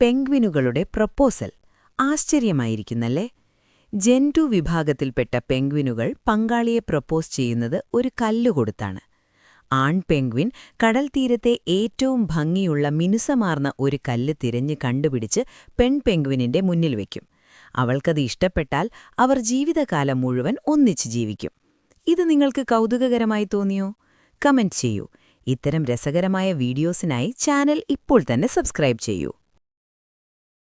പെൻഗ്വിനുകളുടെ proposal. ആശ്ചര്യമായിരിക്കുന്നല്ലേ? ജെൻ2 വിഭാഗത്തിൽപ്പെട്ട പെൻഗ്വിനുകൾ പങ്കാളിയെ propose ചെയ്യുന്നത് ഒരു കല്ല് കൊടുത്താണ്. ആൺ പെൻഗ്വിൻ കടൽത്തീരത്തെ ഏറ്റവും ഭംഗിയുള്ള മിനുസമാർന്ന ഒരു കല്ല് തിരഞ്ഞ് കണ്ടുപിടിച്ച് പെൺപെൻഗ്വിനിന്റെ മുന്നിൽ വയ്ക്കും. അവൾക്കത് ഇഷ്ടപ്പെട്ടാൽ അവർ ജീവിതകാലം മുഴുവൻ ഒന്നിച്ച് ജീവിക്കും. ഇത് നിങ്ങൾക്ക് കൗതുകകരമായി തോന്നിയോ? കമന്റ് ചെയ്യൂ. ഇത്തരം രസകരമായ വീഡിയോസിനായി ചാനൽ ഇപ്പോൾ തന്നെ സബ്സ്ക്രൈബ് ചെയ്യൂ.